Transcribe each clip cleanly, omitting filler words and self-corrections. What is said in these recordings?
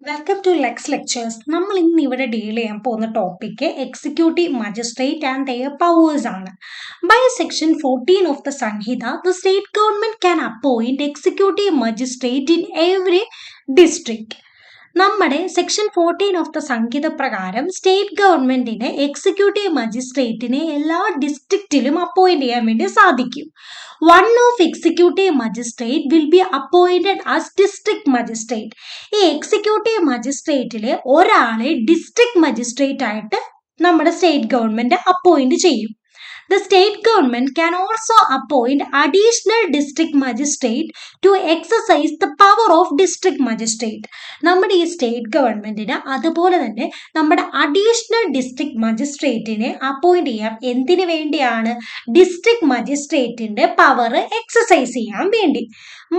Welcome to Lex lectures. നമ്മൾ ഇന്ന് ഇവിടെ ഡീൽ ചെയ്യാൻ പോകുന്ന topic executive magistrate and their powers ആണ്. By section 14 of the Sanhita, the state government can appoint executive magistrate in every district. നമ്മുടെ section 14 of the Sanhita പ്രകാരം state ഗവൺമെന്റിന് executive മജിസ്ട്രേറ്റിനെ എല്ലാ ഡിസ്ട്രിക്റ്റിലും അപ്പോയിന്റ് ചെയ്യാൻ വേണ്ടി സാധിക്കും. One of executive magistrate will be appointed as district magistrate. ഈ executive മജിസ്ട്രേറ്റിലെ ഒരാളെ district magistrate ആയിട്ട് നമ്മുടെ സ്റ്റേറ്റ് ഗവൺമെന്റ് അപ്പോയിന്റ് ചെയ്യും. The state government can also appoint additional district magistrate to exercise the power of district magistrate. നമ്മുടെ ഈ state ഗവൺമെന്റിന് അതുപോലെ തന്നെ നമ്മുടെ അഡീഷണൽ ഡിസ്ട്രിക്ട് മജിസ്ട്രേറ്റിനെ അപ്പോയിന്റ് ചെയ്യാം. എന്തിനു വേണ്ടിയാണ്? ഡിസ്ട്രിക്ട് മജിസ്ട്രേറ്റിന്റെ പവർ എക്സസൈസ് ചെയ്യാൻ വേണ്ടി.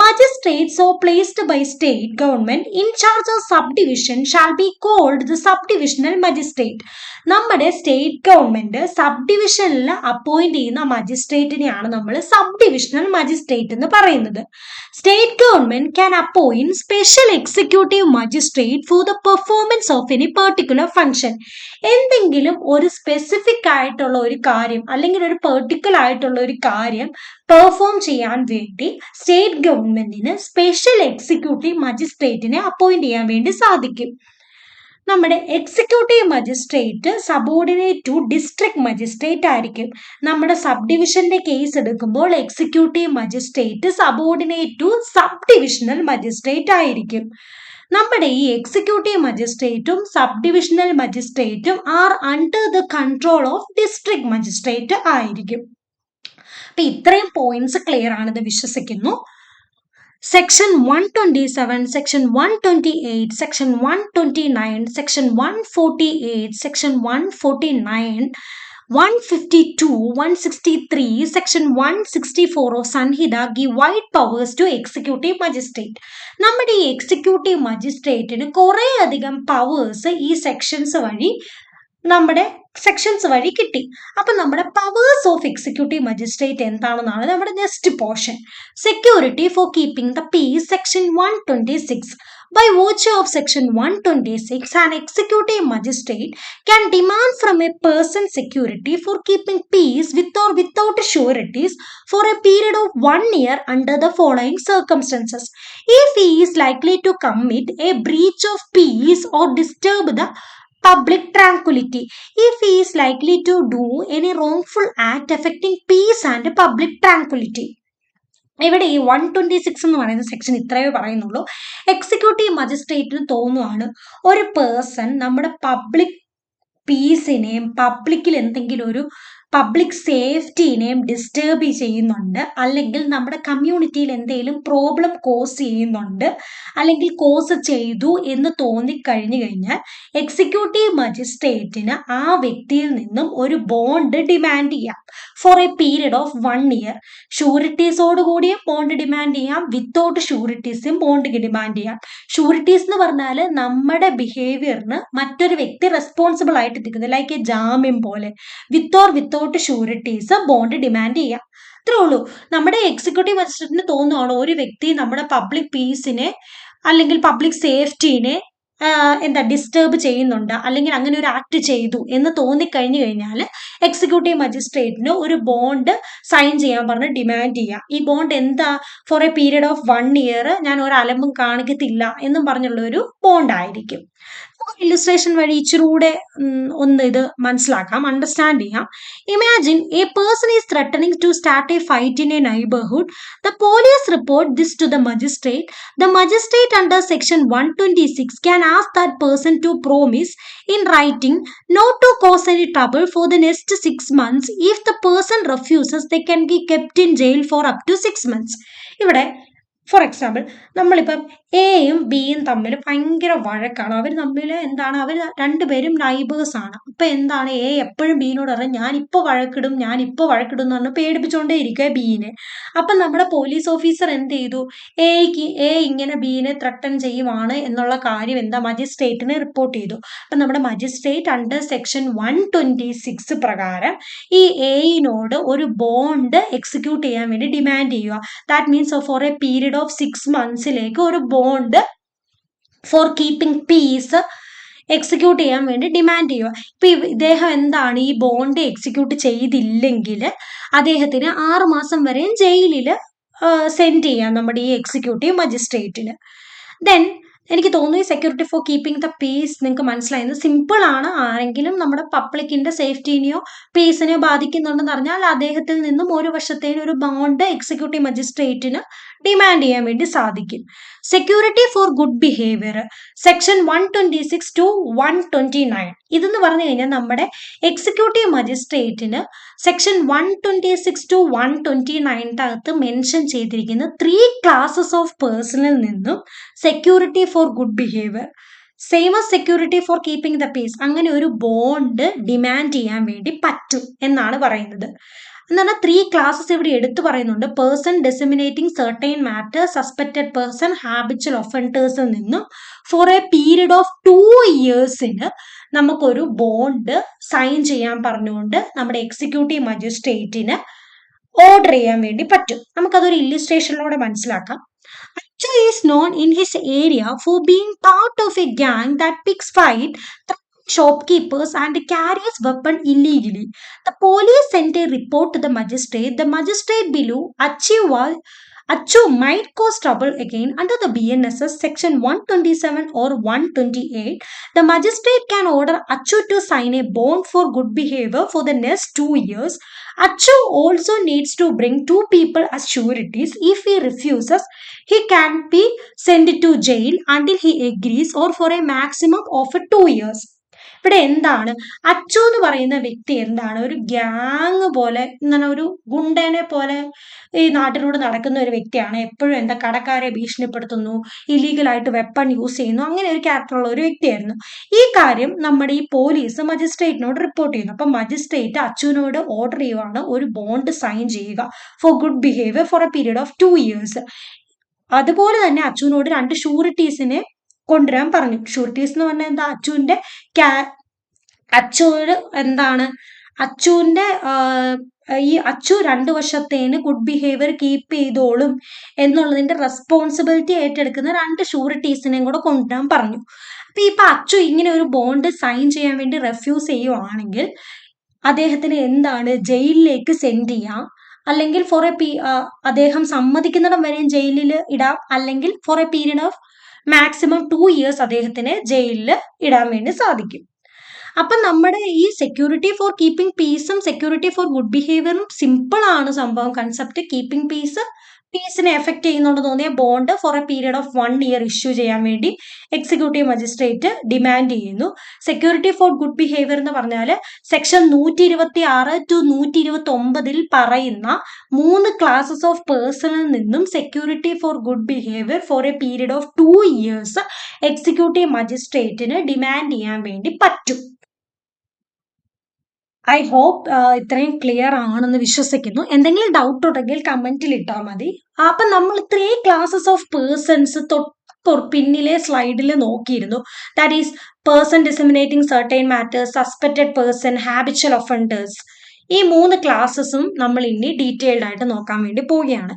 Magistrates so placed by state government in charge of subdivision shall be called the subdivisional magistrate. നമ്മുടെ സ്റ്റേറ്റ് ഗവൺമെന്റ് സബ് ഡിവിഷനിൽ അപ്പോയിന്റ് ചെയ്യുന്ന മജിസ്ട്രേറ്റിനെയാണ് നമ്മൾ സബ് ഡിവിഷണൽ മജിസ്ട്രേറ്റ് എന്ന് പറയുന്നത്. State government can appoint special executive magistrate for the performance of any particular function. എന്തെങ്കിലും ഒരു specific ആയിട്ടുള്ള ഒരു കാര്യം അല്ലെങ്കിൽ ഒരു പെർട്ടിക്കുലർ ആയിട്ടുള്ള ഒരു കാര്യം പെർഫോം ചെയ്യാൻ വേണ്ടി സ്റ്റേറ്റ് ഗവൺമെന്റിന് സ്പെഷ്യൽ എക്സിക്യൂട്ടീവ് മജിസ്ട്രേറ്റിനെ അപ്പോയിന്റ് ചെയ്യാൻ വേണ്ടി സാധിക്കും. നമ്മുടെ executive magistrate subordinate to district magistrate ആയിരിക്കും. നമ്മുടെ സബ് ഡിവിഷന്റെ കേസ് എടുക്കുമ്പോൾ executive magistrate subordinate to sub divisional magistrate ആയിരിക്കും. നമ്മുടെ ഈ എക്സിക്യൂട്ടീവ് മജിസ്ട്രേറ്റും സബ് ഡിവിഷണൽ മജിസ്ട്രേറ്റും are under the control of district magistrate ആയിരിക്കും. അപ്പൊ ഇത്രയും പോയിന്റ്സ് ക്ലിയർ ആണെന്ന് വിശ്വസിക്കുന്നു. Section 127, Section 128, Section 129, Section 148, Section 149, 152, 163, Section 164 of Sanhita give wide powers to executive magistrate. നമ്മുടെ ഈ എക്സിക്യൂട്ടീവ് മജിസ്ട്രേറ്റിന് കുറേ അധികം പവേഴ്സ് ഈ സെക്ഷൻസ് വഴി നമ്മുടെ സെക്ഷൻസ് വഴി കിട്ടി. അപ്പൊ നമ്മുടെ പവേഴ്സ് ഓഫ് എക്സിക്യൂട്ടീവ് മജിസ്ട്രേറ്റ് എന്താണെന്നാണ് നമ്മുടെ next portion. Security for keeping the peace, section 126. By virtue of section 126, an executive magistrate can demand from a person security for keeping peace with or without sureties for a period of 1 year under the following circumstances. If he is likely to commit a breach of peace or disturb the public tranquility, if he is likely to do any wrongful act affecting peace and public tranquility. ഇവിടെ ഈ 126 എന്ന് പറയുന്ന section ഇത്രയേ പറയുന്നുള്ളൂ. Executive മജിസ്ട്രേറ്റിന് തോന്നുവാണ് ഒരു person നമ്മുടെ public പീസിനെയും പബ്ലിക്കിൽ എന്തെങ്കിലും ഒരു പബ്ലിക് സേഫ്റ്റിനെയും ഡിസ്റ്റർബ് ചെയ്യുന്നുണ്ട്, അല്ലെങ്കിൽ നമ്മുടെ കമ്മ്യൂണിറ്റിയിൽ എന്തെങ്കിലും പ്രോബ്ലം കോസ് ചെയ്യുന്നുണ്ട്, അല്ലെങ്കിൽ കോസ് ചെയ്തു എന്ന് തോന്നിക്കഴിഞ്ഞു കഴിഞ്ഞാൽ എക്സിക്യൂട്ടീവ് മജിസ്ട്രേറ്റിന് ആ വ്യക്തിയിൽ നിന്നും ഒരു ബോണ്ട് ഡിമാൻഡ് ചെയ്യാം for a period of 1 year. ഷൂരിറ്റീസോട് കൂടിയും ബോണ്ട് ഡിമാൻഡ് ചെയ്യാം, വിത്തൗട്ട് ഷൂരിറ്റീസും ബോണ്ട് ഡിമാൻഡ് ചെയ്യാം. ഷൂരിറ്റീസ് എന്ന് പറഞ്ഞാൽ നമ്മുടെ ബിഹേവിയറിന് മറ്റൊരു വ്യക്തി റെസ്പോൺസിബിൾ ആയിട്ട് ഇരിക്കുന്നത്, ലൈക്ക് എ ജാമ്യം പോലെ. വിത്തൗട്ട് ഷൂരിറ്റീസ് ബോണ്ട് ഡിമാൻഡ് ചെയ്യാം. അത്രേ ഉള്ളൂ. നമ്മുടെ എക്സിക്യൂട്ടീവ് മജിസ്ട്രേറ്റിന് തോന്നുവാണ് ഒരു വ്യക്തി നമ്മുടെ പബ്ലിക് പീസിനെ അല്ലെങ്കിൽ പബ്ലിക് സേഫ്റ്റിനെ ഡിസ്റ്റർബ് ചെയ്യുന്നുണ്ട്, അല്ലെങ്കിൽ അങ്ങനെ ഒരു ആക്ട് ചെയ്തു എന്ന് തോന്നിക്കഴിഞ്ഞു കഴിഞ്ഞാൽ എക്സിക്യൂട്ടീവ് മജിസ്ട്രേറ്റിന് ഒരു ബോണ്ട് സൈൻ ചെയ്യാൻ പറഞ്ഞ് ഡിമാൻഡ് ചെയ്യാം. ഈ ബോണ്ട് എന്താ? For a period of 1 year ഞാൻ ഒരു അലമ്പും കാണിക്കത്തില്ല എന്നും പറഞ്ഞുള്ള ഒരു ബോണ്ട് ആയിരിക്കും. ഇല്ലുസ്ട്രേഷൻ വഴി ഇച്ചിരൂടെ ഒന്ന് ഇത് മനസ്സിലാക്കാം, അണ്ടർസ്റ്റാൻഡ് ചെയ്യാം. Imagine a person is threatening to start a fight in a neighbourhood. The police report this to the magistrate. The magistrate under section 126 can ask that person to promise in writing not to cause any trouble for the next 6 months. If the person refuses, they can be kept in jail for up to 6 months. ഇവിടെ for example നമ്മളിപ്പം എയും ബിയും തമ്മിൽ ഭയങ്കര വഴക്കാണ്. അവർ തമ്മിൽ അവർ രണ്ടുപേരും neighbours ആണ്. അപ്പൊ എ എപ്പോഴും ബിയിനോട് പറയും ഞാനിപ്പോൾ വഴക്കിടും എന്ന് പറഞ്ഞ് പേടിപ്പിച്ചുകൊണ്ടേ ഇരിക്കുക ബിയിനെ. അപ്പം നമ്മുടെ പോലീസ് ഓഫീസർ എന്ത് ചെയ്തു? എ ഇങ്ങനെ ബിയിനെ ത്രട്ടൺ ചെയ്യുവാണ് എന്നുള്ള കാര്യം മജിസ്ട്രേറ്റിനെ റിപ്പോർട്ട് ചെയ്തു. അപ്പം നമ്മുടെ മജിസ്ട്രേറ്റ് അണ്ടർ സെക്ഷൻ 126 പ്രകാരം ഈ എയിനോട് ഒരു ബോണ്ട് എക്സിക്യൂട്ട് ചെയ്യാൻ വേണ്ടി ഡിമാൻഡ് ചെയ്യുക. That means for a period of 6 months ഒരു bond for keeping peace execute ചെയ്യാൻ വേണ്ടി ഡിമാൻഡ് ചെയ്യുക. ഇപ്പൊ ഇദ്ദേഹം എന്താണ് ഈ ബോണ്ട് എക്സിക്യൂട്ട് ചെയ്തില്ലെങ്കിൽ അദ്ദേഹത്തിന് 6 മാസം വരെ ജയിലിൽ സെൻഡ് ചെയ്യാം നമ്മുടെ ഈ എക്സിക്യൂട്ടീവ് മജിസ്ട്രേറ്റിന്. ദെൻ എനിക്ക് തോന്നുന്നു ഈ security for keeping the peace നിങ്ങൾക്ക് മനസ്സിലായത് സിമ്പിൾ ആണ്. ആരെങ്കിലും നമ്മുടെ പബ്ലിക്കിന്റെ സേഫ്റ്റിനെയോ പീസിനെയോ ബാധിക്കുന്നുണ്ടെന്ന് പറഞ്ഞാൽ അദ്ദേഹത്തിൽ നിന്നും 1 വർഷത്തേന് ഒരു ബോണ്ട് എക്സിക്യൂട്ടീവ് മജിസ്ട്രേറ്റിന് ഡിമാൻഡ് ചെയ്യാൻ വേണ്ടി സാധിക്കും. Security for good behaviour section 126 to 129 ഇതെന്ന് പറഞ്ഞു കഴിഞ്ഞാൽ നമ്മുടെ എക്സിക്യൂട്ടീവ് മജിസ്ട്രേറ്റിന് സെക്ഷൻ 126 to 129 അകത്ത് മെൻഷൻ ചെയ്തിരിക്കുന്ന 3 ക്ലാസസ് ഓഫ് പേഴ്സണിൽ നിന്നും security for good behaviour same as security for keeping the peace അങ്ങനെ ഒരു ബോണ്ട് ഡിമാൻഡ് ചെയ്യാൻ വേണ്ടി പറ്റും എന്നാണ് പറയുന്നത്. എന്ന് പറഞ്ഞാൽ 3 ക്ലാസസ് ഇവിടെ എടുത്തു പറയുന്നുണ്ട്. Person disseminating certain matter, suspected person, habitual ഒഫൻഡേഴ്സിൽ നിന്നും ഫോർ എ പീരീഡ് ഓഫ് 2 ഇയേഴ്സിന് നമുക്കൊരു ബോണ്ട് സൈൻ ചെയ്യാൻ പറഞ്ഞുകൊണ്ട് നമ്മുടെ എക്സിക്യൂട്ടീവ് മജിസ്ട്രേറ്റിന് ഓർഡർ ചെയ്യാൻ വേണ്ടി പറ്റും. നമുക്കതൊരു ഇല്ലുസ്ട്രേഷനിലൂടെ മനസ്സിലാക്കാം. Achu is known in his area for being part of a gang that picks fight shopkeepers and carries weapon illegally. The police sent a report to the magistrate. The magistrate below Achu might cause trouble again under the BNSS section 127 or 128. The magistrate can order Achu to sign a bond for good behavior for the next 2 years. Achu also needs to bring 2 people as sureties. If he refuses, he can be sent to jail until he agrees or for a maximum of 2 years. ഇവിടെ എന്താണ് അച്ചു എന്ന് പറയുന്ന വ്യക്തി എന്താണ് ഒരു gang പോലെ ഇങ്ങനെ ഒരു ഗുണ്ടനെ പോലെ ഈ നാട്ടിലൂടെ നടക്കുന്ന ഒരു വ്യക്തിയാണ്. എപ്പോഴും എന്താ കടക്കാരെ ഭീഷണിപ്പെടുത്തുന്നു, ഇല്ലീഗലായിട്ട് വെപ്പൺ യൂസ് ചെയ്യുന്നു, അങ്ങനെ ഒരു ക്യാരക്ടറുള്ള ഒരു വ്യക്തിയായിരുന്നു. ഈ കാര്യം നമ്മുടെ ഈ പോലീസ് മജിസ്ട്രേറ്റിനോട് റിപ്പോർട്ട് ചെയ്യുന്നു. അപ്പം മജിസ്ട്രേറ്റ് അച്ചുവിനോട് ഓർഡർ ചെയ്യുവാണ് ഒരു ബോണ്ട് സൈൻ ചെയ്യുക for good behaviour for a period of 2 years. അതുപോലെ തന്നെ അച്ചുവിനോട് 2 ഷൂറിറ്റീസിനെ കൊണ്ടുവരാൻ പറഞ്ഞു. ഷൂറിറ്റീസ് എന്ന് പറഞ്ഞാൽ എന്താ അച്ചുവിന്റെ അച്ചുവിന് എന്താണ് അച്ചുവിന്റെ ഈ അച്ചു 2 വർഷത്തേന് ഗുഡ് ബിഹേവിയർ കീപ്പ് ചെയ്തോളും എന്നുള്ളതിന്റെ റെസ്പോൺസിബിലിറ്റി ഏറ്റെടുക്കുന്ന 2 ഷൂറിറ്റീസിനെയും കൂടെ കൊണ്ടുവരാൻ പറഞ്ഞു. അപ്പൊ ഇപ്പൊ അച്ചു ഇങ്ങനെ ഒരു ബോണ്ട് സൈൻ ചെയ്യാൻ വേണ്ടി റെഫ്യൂസ് ചെയ്യുവാണെങ്കിൽ അദ്ദേഹത്തിന് എന്താണ് ജയിലിലേക്ക് സെൻഡ് ചെയ്യാം, അല്ലെങ്കിൽ ഫോർ എ അദ്ദേഹം സമ്മതിക്കുന്നിടം വരെയും ജയിലിൽ ഇടാം, അല്ലെങ്കിൽ for a period of maximum 2 years അദ്ദേഹത്തിന് ജയിലിൽ ഇടാൻ വേണ്ടി സാധിക്കും. അപ്പം നമ്മുടെ ഈ സെക്യൂരിറ്റി ഫോർ കീപ്പിംഗ് പീസും സെക്യൂരിറ്റി ഫോർ ഗുഡ് ബിഹേവിയറും സിമ്പിൾ ആണ് സംഭവം. കൺസെപ്റ്റ് കീപ്പിംഗ് പീസിനെ എഫക്ട് ചെയ്യുന്നുണ്ട് തോന്നിയ bond for a period of 1 year issue ചെയ്യാൻ വേണ്ടി എക്സിക്യൂട്ടീവ് മജിസ്ട്രേറ്റ് ഡിമാൻഡ് ചെയ്യുന്നു. സെക്യൂരിറ്റി ഫോർ ഗുഡ് ബിഹേവിയർ എന്ന് പറഞ്ഞാൽ സെക്ഷൻ 126 to 129 പറയുന്ന 3 ക്ലാസസ് ഓഫ് പേഴ്സണിൽ നിന്നും security for good behaviour for a period of 2 years executive മജിസ്ട്രേറ്റിന് ഡിമാൻഡ് ചെയ്യാൻ വേണ്ടി പറ്റും. ഐ ഹോപ്പ് ഇത്രയും ക്ലിയർ ആണെന്ന് വിശ്വസിക്കുന്നു. എന്തെങ്കിലും ഡൗട്ട് ഉണ്ടെങ്കിൽ കമന്റിൽ ഇട്ടാൽ മതി. അപ്പം നമ്മൾ 3 ക്ലാസസ് ഓഫ് പേഴ്സൺസ് പിന്നിലെ സ്ലൈഡിൽ നോക്കിയിരുന്നു. That is person disseminating certain matters, suspected person, habitual offenders. ഈ 3 ക്ലാസസും നമ്മൾ ഇനി ഡീറ്റെയിൽഡ് ആയിട്ട് നോക്കാൻ വേണ്ടി പോവുകയാണ്.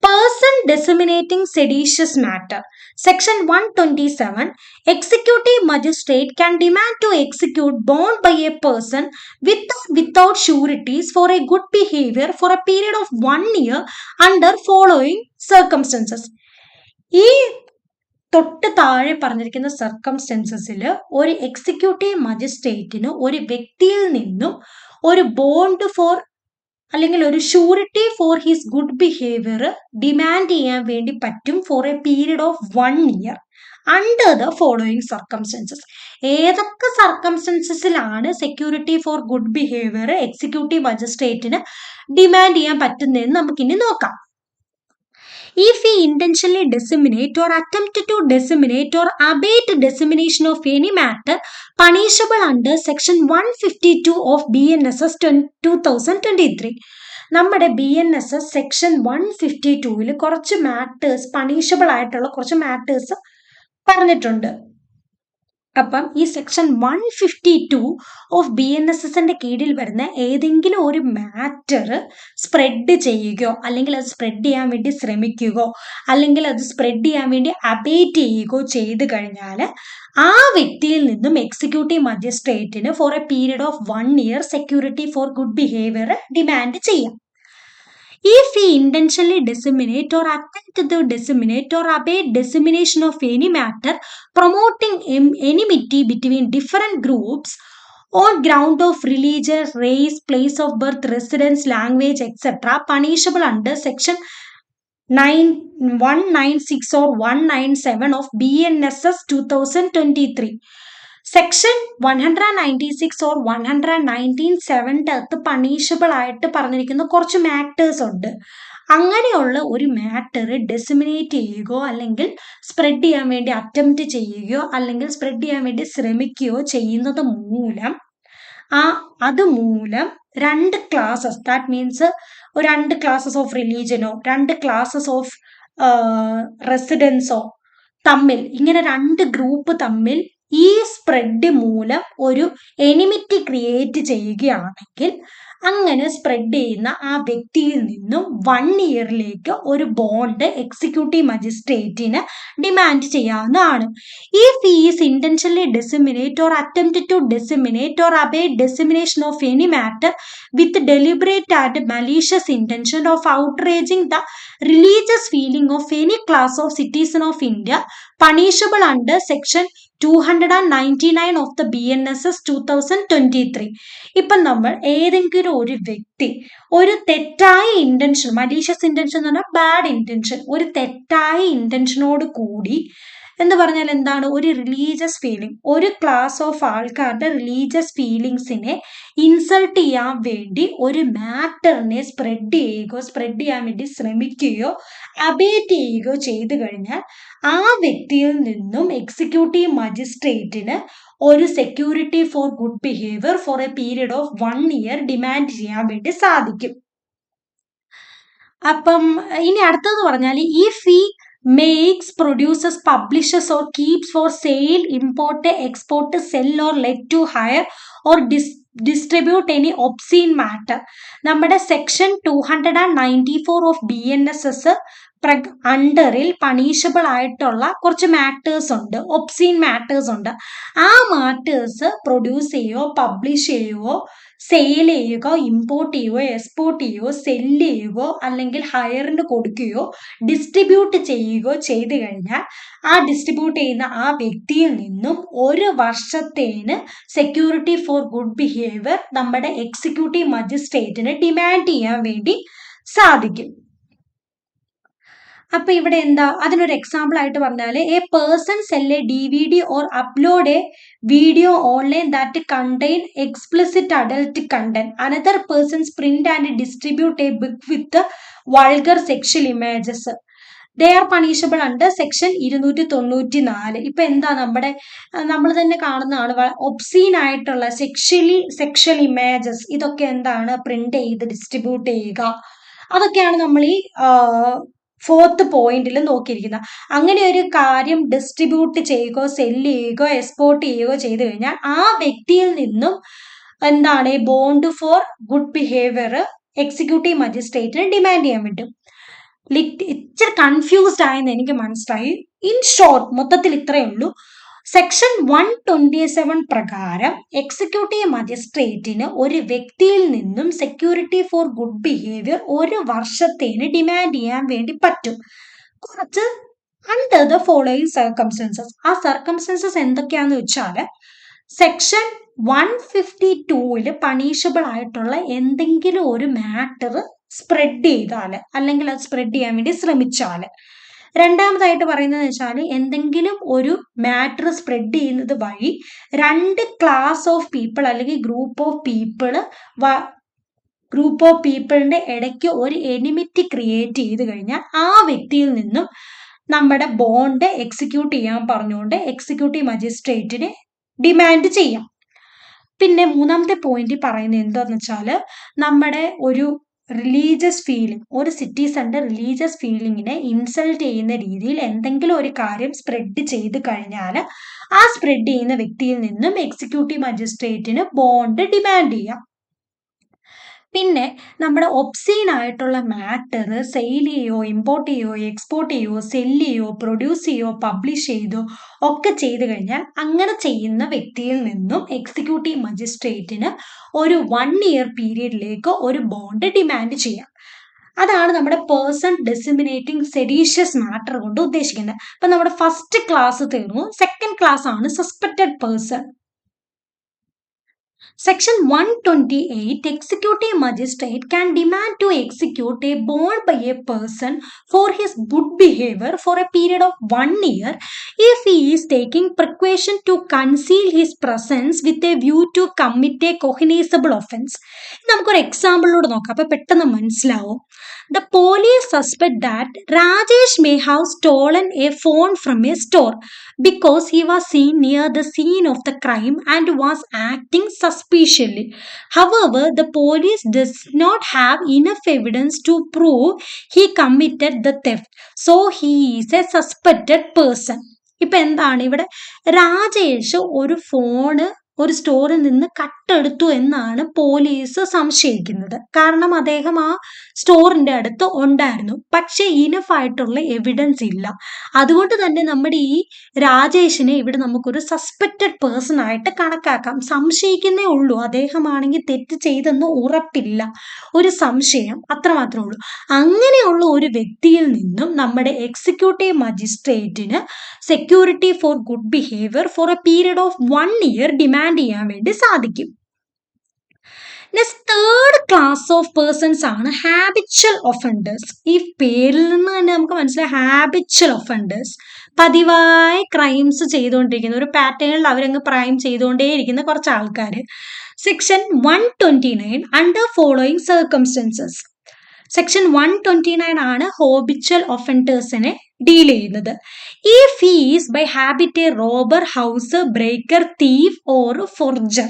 Person disseminating seditious matter. Section 127. Executive magistrate can demand to execute bond by a person with or without sureties for a good behavior for a period of 1 year under following circumstances. ഈ തൊട്ട് താഴെ പറഞ്ഞിരിക്കുന്ന സർക്കംസ്റ്റൻസസിൽ ഒരു executive മജിസ്ട്രേറ്റിന് ഒരു വ്യക്തിയിൽ നിന്നും ഒരു ബോണ്ട് ഫോർ അല്ലെങ്കിൽ ഒരു surety for his good behaviour demand ചെയ്യാൻ വേണ്ടി പറ്റും for a period of 1 year under the following circumstances. ഏതൊക്കെ സർക്കംസ്റ്റൻസസിലാണ് security for good behaviour executive മജിസ്ട്രേറ്റിന് ഡിമാൻഡ് ചെയ്യാൻ പറ്റുന്നതെന്ന് നമുക്കിനി നോക്കാം. If he intentionally disseminate or attempt to disseminate or abet dissemination of any matter punishable under section 152 of BNSS 2023. നമ്മുടെ BNSS section 152 കുറച്ച് matters punishable ആയിട്ടുള്ള കുറച്ച് മാറ്റേഴ്സ് പറഞ്ഞിട്ടുണ്ട്. അപ്പം ഈ സെക്ഷൻ 152 ഓഫ് BNSSന്റെ കീഴിൽ വരുന്ന ഏതെങ്കിലും ഒരു മാറ്റർ സ്പ്രെഡ് ചെയ്യുകയോ അല്ലെങ്കിൽ അത് സ്പ്രെഡ് ചെയ്യാൻ വേണ്ടി ശ്രമിക്കുകയോ അല്ലെങ്കിൽ അത് സ്പ്രെഡ് ചെയ്യാൻ വേണ്ടി അബേറ്റ് ചെയ്യുകയോ ചെയ്തു കഴിഞ്ഞാൽ ആ വ്യക്തിയിൽ നിന്നും എക്സിക്യൂട്ടീവ് മജിസ്ട്രേറ്റിന് for a period of 1 year security for good behaviour demand ചെയ്യാം. If he intentionally disseminate or attempt to disseminate or abet dissemination of any matter promoting enmity between different groups on ground of religion, race, place of birth, residence, language, etc., punishable under section 196 or 197 of BNSS 2023. Section 196 or 119(7) punishable ആയിട്ട് പറഞ്ഞിരിക്കുന്ന കുറച്ച് matters ഉണ്ട്. അങ്ങനെയുള്ള ഒരു matter ഡെസിമിനേറ്റ് ചെയ്യുകയോ അല്ലെങ്കിൽ spread ചെയ്യാൻ വേണ്ടി അറ്റംപ്റ്റ് ചെയ്യുകയോ അല്ലെങ്കിൽ സ്പ്രെഡ് ചെയ്യാൻ വേണ്ടി ശ്രമിക്കുകയോ ചെയ്യുന്നത് മൂലം അതുമൂലം 2 classes, that means 2 classes of റിലീജനോ 2 ക്ലാസസ് ഓഫ് റെസിഡൻസോ തമ്മിൽ, ഇങ്ങനെ 2 ഗ്രൂപ്പ് തമ്മിൽ ഈ സ്പ്രെഡ് മൂലം ഒരു എനിമിറ്റി ക്രിയേറ്റ് ചെയ്യുകയാണെങ്കിൽ അങ്ങനെ സ്പ്രെഡ് ചെയ്യുന്ന ആ വ്യക്തിയിൽ നിന്നും 1 yearലേക്ക് ഒരു ബോണ്ട് എക്സിക്യൂട്ടീവ് മജിസ്ട്രേറ്റിന് ഡിമാൻഡ് ചെയ്യാവുന്നതാണ്. If he is intentionally disseminate or attempt to disseminate or abet dissemination of any matter with deliberate and malicious intention of outraging the religious feeling of any class of citizen of India punishable under section 299 of the BNSS 2023. ഇപ്പം നമ്മൾ ഏതെങ്കിലും ഒരു വ്യക്തി ഒരു തെറ്റായ intention, malicious intention എന്ന് പറഞ്ഞാൽ bad intention, ഒരു തെറ്റായ ഇന്റൻഷനോട് കൂടി എന്ന് പറഞ്ഞാൽ എന്താണ്, ഒരു റിലീജിയസ് ഫീലിംഗ്, ഒരു ക്ലാസ് ഓഫ് ആൾക്കാരുടെ റിലീജിയസ് ഫീലിങ്സിനെ ഇൻസൾട്ട് ചെയ്യാൻ വേണ്ടി ഒരു മാറ്ററിനെ സ്പ്രെഡ് ചെയ്യാൻ വേണ്ടി ശ്രമിക്കുകയോ അബേറ്റ് ചെയ്യുകയോ ചെയ്തു കഴിഞ്ഞാൽ ആ വ്യക്തിയിൽ നിന്നും എക്സിക്യൂട്ടീവ് മജിസ്ട്രേറ്റിന് ഒരു security for good behaviour for a period of 1 year demand ചെയ്യാൻ വേണ്ടി സാധിക്കും. അപ്പം ഇനി അടുത്തത് പറഞ്ഞാൽ ഇഫ് ഈ makes, produces, publishes or keeps for sale, import, export, sell or let to hire or distribute any obscene matter. നമ്മുടെ സെക്ഷൻ 294 ഓഫ് BNSS അണ്ടറിൽ പണിഷബിൾ ആയിട്ടുള്ള കുറച്ച് മാറ്റേഴ്സ് ഉണ്ട്, ഒബ്സീൻ മാറ്റേഴ്സ് ഉണ്ട്. ആ മാറ്റേഴ്സ് പ്രൊഡ്യൂസ് ചെയ്യുകയോ പബ്ലിഷ് ചെയ്യുകയോ സെയിൽ ചെയ്യുകയോ ഇമ്പോർട്ട് ചെയ്യുകയോ എക്സ്പോർട്ട് ചെയ്യുകയോ സെല്ല് ചെയ്യുകയോ അല്ലെങ്കിൽ ഹയറിന് കൊടുക്കുകയോ ഡിസ്ട്രിബ്യൂട്ട് ചെയ്യുകയോ ചെയ്തു കഴിഞ്ഞാൽ ആ ഡിസ്ട്രിബ്യൂട്ട് ചെയ്യുന്ന ആ വ്യക്തിയിൽ നിന്നും 1 വർഷത്തേന് സെക്യൂരിറ്റി ഫോർ ഗുഡ് ബിഹേവിയർ നമ്മുടെ എക്സിക്യൂട്ടീവ് മജിസ്ട്രേറ്റിന് ഡിമാൻഡ് ചെയ്യാൻ വേണ്ടി സാധിക്കും. അപ്പൊ ഇവിടെ എന്താ, അതിനൊരു എക്സാമ്പിൾ ആയിട്ട് പറഞ്ഞാൽ a person sell a DVD or upload a video online that contain explicit adult content, another persons print and distribute a book with vulgar sexual images, they are punishable under section 294. ഇപ്പൊ എന്താ നമ്മൾ തന്നെ കാണുന്നതാണ് obscene ആയിട്ടുള്ള sexual images, ഇതൊക്കെ എന്താണ് print ചെയ്ത് distribute ചെയ്യുക, അതൊക്കെയാണ് നമ്മൾ ഈ 4th പോയിന്റിൽ നോക്കിയിരിക്കുന്നത്. അങ്ങനെ ഒരു കാര്യം ഡിസ്ട്രിബ്യൂട്ട് ചെയ്യുകയോ സെല്ല് ചെയ്യുകയോ എക്സ്പോർട്ട് ചെയ്യുകയോ ചെയ്തു കഴിഞ്ഞാൽ ആ വ്യക്തിയിൽ നിന്നും എന്താണ് bond for good behaviour executive മജിസ്ട്രേറ്റിന് ഡിമാൻഡ് ചെയ്യാൻ പറ്റും. ഇച്ചിരി കൺഫ്യൂസ്ഡ് ആയെന്ന് എനിക്ക് മനസ്സിലായി. ഇൻ ഷോർട്ട് മൊത്തത്തിൽ ഇത്രയേ ഉള്ളൂ. സെക്ഷൻ 127 പ്രകാരം എക്സിക്യൂട്ടീവ് മജിസ്ട്രേറ്റിന് ഒരു വ്യക്തിയിൽ നിന്നും സെക്യൂരിറ്റി ഫോർ ഗുഡ് ബിഹേവിയർ 1 വർഷത്തേന് ഡിമാൻഡ് ചെയ്യാൻ വേണ്ടി പറ്റും. കുറച്ച് അണ്ടർ ദ ഫോളോയിങ് സർക്കംസ്റ്റൻസസ്. ആ സർക്കംസ്റ്റൻസസ് എന്തൊക്കെയാന്ന് വെച്ചാൽ സെക്ഷൻ 152 പണിഷബിൾ ആയിട്ടുള്ള എന്തെങ്കിലും ഒരു മാറ്റർ സ്പ്രെഡ് ചെയ്താൽ അല്ലെങ്കിൽ അത് സ്പ്രെഡ് ചെയ്യാൻ വേണ്ടി ശ്രമിച്ചാൽ. രണ്ടാമതായിട്ട് പറയുന്നത് വെച്ചാൽ എന്തെങ്കിലും ഒരു മാറ്റർ സ്പ്രെഡ് ചെയ്യുന്നത് വഴി 2 ക്ലാസ് ഓഫ് പീപ്പിൾ അല്ലെങ്കിൽ ഗ്രൂപ്പ് ഓഫ് പീപ്പിളിന്റെ ഇടയ്ക്ക് ഒരു എനിമിറ്റി ക്രിയേറ്റ് ചെയ്ത് കഴിഞ്ഞാൽ ആ വ്യക്തിയിൽ നിന്നും നമ്മുടെ ബോണ്ട് എക്സിക്യൂട്ട് ചെയ്യാൻ പറഞ്ഞുകൊണ്ട് എക്സിക്യൂട്ടീവ് മജിസ്ട്രേറ്റിന് ഡിമാൻഡ് ചെയ്യാം. പിന്നെ 3ാമത്തെ പോയിന്റ് പറയുന്നത് എന്താന്ന് വെച്ചാൽ നമ്മുടെ ഒരു റിലീജിയസ് ഫീലിംഗ്, ഒരു സിറ്റിസന്റെ റിലീജിയസ് ഫീലിങ്ങിനെ ഇൻസൾട്ട് ചെയ്യുന്ന രീതിയിൽ എന്തെങ്കിലും ഒരു കാര്യം സ്പ്രെഡ് ചെയ്ത് കഴിഞ്ഞാൽ ആ സ്പ്രെഡ് ചെയ്യുന്ന വ്യക്തിയിൽ നിന്നും എക്സിക്യൂട്ടീവ് മജിസ്ട്രേറ്റിന് ബോണ്ട് ഡിമാൻഡ് ചെയ്യാം. പിന്നെ നമ്മുടെ ഒബ്സീൻ ആയിട്ടുള്ള മാറ്റർ സെയിൽ ചെയ്യോ, ഇമ്പോർട്ട് ചെയ്യോ, എക്സ്പോർട്ട് ചെയ്യോ, സെല് ചെയ്യോ, പ്രൊഡ്യൂസ് ചെയ്യോ, പബ്ലിഷ് ചെയ്തോ ഒക്കെ ചെയ്തു കഴിഞ്ഞാൽ അങ്ങനെ ചെയ്യുന്ന വ്യക്തിയിൽ നിന്നും എക്സിക്യൂട്ടീവ് മജിസ്ട്രേറ്റിന് ഒരു 1 year പീരീഡിലേക്ക് ഒരു ബോണ്ട് ഡിമാൻഡ് ചെയ്യാം. അതാണ് നമ്മുടെ പേഴ്സൺ ഡിസിമിനേറ്റിംഗ് സെഡീഷ്യസ് മാറ്റർ കൊണ്ട് ഉദ്ദേശിക്കുന്നത്. അപ്പൊ നമ്മുടെ ഫസ്റ്റ് ക്ലാസ് തീർന്നു. സെക്കൻഡ് ക്ലാസ് ആണ് suspected person. Section 128, executive magistrate can demand to execute a bond by a person for his good behavior for a period of 1 year if he is taking precaution to conceal his presence with a view to commit a cognizable offense. നമുക്കൊരു എക്സാമ്പിളിലൂടെ നോക്കാം, അപ്പൊ പെട്ടെന്ന് മനസ്സിലാവും. The police suspect that Rajesh may have stolen a phone from a store because he was seen near the scene of the crime and was acting suspiciously. However, the police does not have enough evidence to prove he committed the theft, so he is a suspected person. ഇപ്പൊ എന്താണ് ഇവിടെ? രാജേഷ് ഒരു phone ഒരു സ്റ്റോറിൽ നിന്ന് കട്ടെടുത്തു എന്നാണ് police സംശയിക്കുന്നത്. കാരണം അദ്ദേഹം ആ സ്റ്റോറിന്റെ അടുത്ത് ഉണ്ടായിരുന്നു, പക്ഷെ ഇനഫ് ആയിട്ടുള്ള എവിഡൻസ് ഇല്ല. അതുകൊണ്ട് തന്നെ നമ്മുടെ ഈ രാജേഷിനെ ഇവിടെ നമുക്കൊരു സസ്പെക്റ്റഡ് പേഴ്സൺ ആയിട്ട് കണക്കാക്കാം. സംശയിക്കുന്നേ ഉള്ളൂ, അദ്ദേഹമാണെങ്കിൽ തെറ്റ് ചെയ്തെന്ന് ഉറപ്പില്ല, ഒരു സംശയം, അത്രമാത്രമേ ഉള്ളൂ. അങ്ങനെയുള്ള ഒരു വ്യക്തിയിൽ നിന്നും നമ്മുടെ എക്സിക്യൂട്ടീവ് മജിസ്ട്രേറ്റിന് security for good behaviour for a period of 1 year demand ചെയ്യാൻ വേണ്ടി സാധിക്കും. Next third class of persons ആണ് ഹാബിച്വൽ ഒഫൻഡേഴ്സ്. ഈ പേരിൽ നിന്ന് തന്നെ നമുക്ക് മനസ്സിലായി, ഹാബിച്വൽ ഒഫൻഡേഴ്സ് പതിവായി ക്രൈംസ് ചെയ്തുകൊണ്ടിരിക്കുന്ന ഒരു പാറ്റേണിൽ അവരങ്ങ് ക്രൈം ചെയ്തുകൊണ്ടേയിരിക്കുന്ന കുറച്ച് ആൾക്കാർ. Section 129 under following circumstances. Section 129 ആണ് ഹാബിച്വൽ ഒഫൻഡേഴ്സിനെ ഡീൽ ചെയ്യുന്നത്. If he is by habit a robber, house breaker, thief or forger.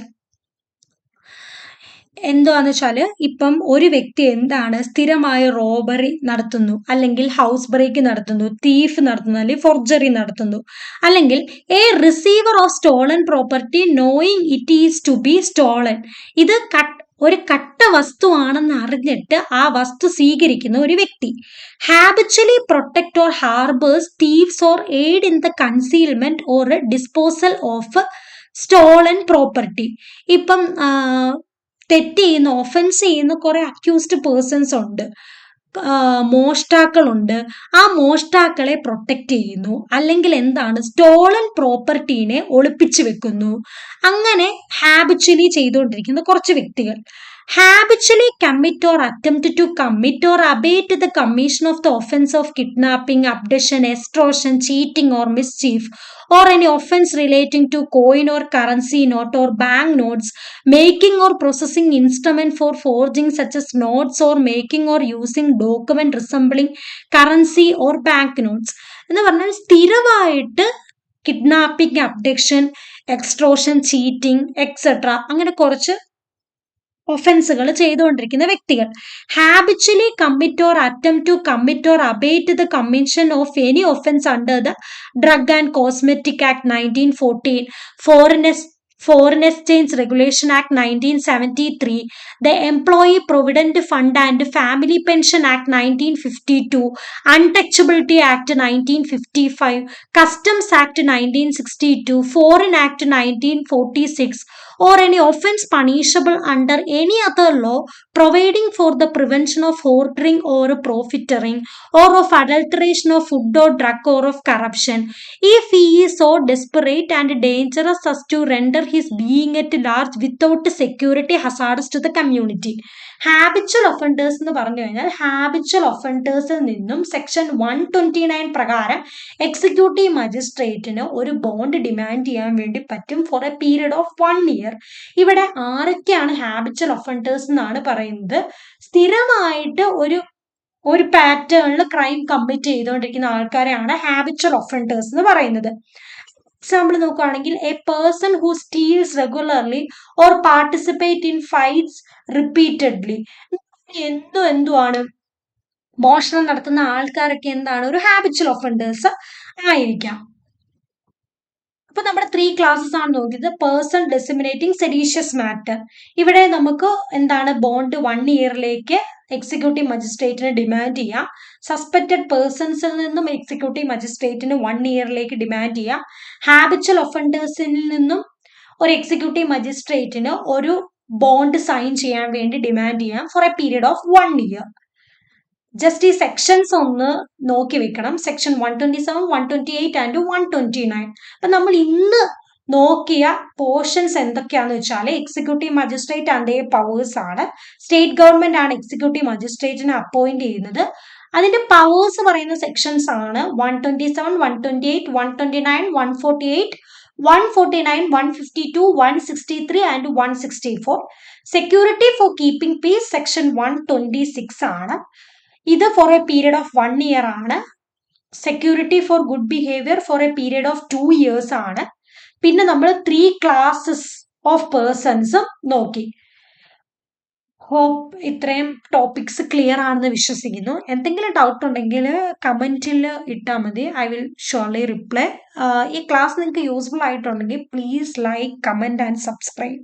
എന്താന്ന് വെച്ചാല് ഇപ്പം ഒരു വ്യക്തി എന്താണ് സ്ഥിരമായ റോബറി നടത്തുന്നു, അല്ലെങ്കിൽ ഹൗസ് ബ്രേക്ക് നടത്തുന്നു, തീഫ് നടത്തുന്നു, അല്ലെങ്കിൽ ഫോർജറി നടത്തുന്നു, അല്ലെങ്കിൽ a receiver of stolen property knowing it is to be stolen. ഇത് ഒരു കട്ട വസ്തുവാണെന്ന് അറിഞ്ഞിട്ട് ആ വസ്തു സ്വീകരിക്കുന്ന ഒരു വ്യക്തി. Habitually protect or harbours thieves or aid in the concealment or disposal of stolen property. ഇപ്പം തെറ്റ് ചെയ്യുന്ന, ഒഫൻസ് ചെയ്യുന്ന കുറെ അക്യൂസ്ഡ് പേഴ്സൺസ് ഉണ്ട്, മോഷ്ടാക്കളുണ്ട്. ആ മോഷ്ടാക്കളെ പ്രൊട്ടക്ട് ചെയ്യുന്നു, അല്ലെങ്കിൽ എന്താണ് സ്റ്റോളൻ പ്രോപ്പർട്ടീനെ ഒളിപ്പിച്ചു വെക്കുന്നു. അങ്ങനെ ഹാബിച്വലി ചെയ്തുകൊണ്ടിരിക്കുന്ന കുറച്ച് വ്യക്തികൾ. habitually commit or attempt to commit or abet the commission of the offense of kidnapping, abduction, extortion, cheating or mischief, or any offense relating to coin or currency note or bank notes, making or processing instrument for forging such as notes, or making or using document resembling currency or bank notes. എന്ന് പറഞ്ഞാൽ സ്ഥിരമായിട്ട് kidnapping, abduction, extortion, cheating etcetera അങ്ങനെ കുറച്ച് ഒഫൻസുകൾ ചെയ്തുകൊണ്ടിരിക്കുന്ന വ്യക്തികൾ. Habitually commit or attempt to commit or abet the commission of any offence under the drug and cosmetic act 1914, Foreign Exchange Regulation Act 1973, the Employee Provident Fund and Family Pension Act 1952, Untouchability Act 1955, Customs Act 1962, Foreign Act 1946, or any offense punishable under any other law providing for the prevention of hoarding or profiteering, or of adulteration of food or drug, or of corruption, if he is so desperate and dangerous as to render his being at large without security hazardous to the community. Habitual offenders എന്ന് പറഞ്ഞു കഴിഞ്ഞാൽ habitual ഒഫൻഡേഴ്സിൽ നിന്നും section 129 പ്രകാരം executive മജിസ്ട്രേറ്റിന് ഒരു bond demand ചെയ്യാൻ വേണ്ടി പറ്റും for a period of 1 year. ഇവിടെ ആരൊക്കെയാണ് ഹാബിച്വൽ ഒഫൻഡേഴ്സ് എന്നാണ് പറയുന്നത്? സ്ഥിരമായിട്ട് ഒരു പാറ്റേണിൽ ക്രൈം കമ്മിറ്റ് ചെയ്തുകൊണ്ടിരിക്കുന്ന ആൾക്കാരെയാണ് ഹാബിച്വൽ ഒഫൻഡേഴ്സ് എന്ന് പറയുന്നത്. എക്സാമ്പിൾ നോക്കുകയാണെങ്കിൽ a person who steals regularly or participate in fights repeatedly. എന്തുമാണ് മോഷണം നടത്തുന്ന ആൾക്കാരൊക്കെ എന്താണ് ഒരു ഹാബിച്വൽ ഒഫൻഡേഴ്സ് ആയിരിക്കാം. അപ്പൊ നമ്മുടെ 3 ക്ലാസ്സസ് ആണ് നോക്കിയത്. Person disseminating seditious matter. ഇവിടെ നമുക്ക് എന്താണ് ബോണ്ട് 1 ഇയറിലേക്ക് എക്സിക്യൂട്ടീവ് മജിസ്ട്രേറ്റിന് ഡിമാൻഡ് ചെയ്യാം. സസ്പെക്റ്റഡ് പേഴ്സൺസിൽ നിന്നും എക്സിക്യൂട്ടീവ് മജിസ്ട്രേറ്റിന് 1 ഇയറിലേക്ക് ഡിമാൻഡ് ചെയ്യാം. ഹാബിച്വൽ ഒഫൻഡേഴ്സിൽ നിന്നും ഒരു എക്സിക്യൂട്ടീവ് മജിസ്ട്രേറ്റിന് ഒരു ബോണ്ട് സൈൻ ചെയ്യാൻ വേണ്ടി ഡിമാൻഡ് ചെയ്യാം for a period of 1 year. Just ഈ സെക്ഷൻസ് ഒന്ന് നോക്കി വെക്കണം. Section 127, 128 and 129. അപ്പൊ നമ്മൾ ഇന്ന് നോക്കിയ പോർഷൻസ് എന്തൊക്കെയാന്ന് വെച്ചാൽ executive magistrate and their powers ആണ്. സ്റ്റേറ്റ് ഗവൺമെന്റ് ആണ് എക്സിക്യൂട്ടീവ് മജിസ്ട്രേറ്റിനെ അപ്പോയിന്റ് ചെയ്യുന്നത്. അതിന്റെ പവേഴ്സ് പറയുന്ന സെക്ഷൻസ് ആണ് 127, 128, 129, 148, 149, 152, 163 and 164. Security for keeping peace section 126 ആണ്. ഇത് for a period of 1 year ആണ്. Security for good behaviour for a period of 2 years ആണ്. പിന്നെ നമ്മൾ 3 ക്ലാസ്സസ് ഓഫ് പേഴ്സൺസും നോക്കി. ഹോപ്പ് ഇത്രയും ടോപ്പിക്സ് ക്ലിയർ ആണെന്ന് വിശ്വസിക്കുന്നു. എന്തെങ്കിലും ഡൗട്ട് ഉണ്ടെങ്കിൽ കമന്റിൽ ഇട്ടാൽ മതി. I will surely reply. ഈ ക്ലാസ് നിങ്ങൾക്ക് യൂസ്ഫുൾ ആയിട്ടുണ്ടെങ്കിൽ please like, comment and subscribe.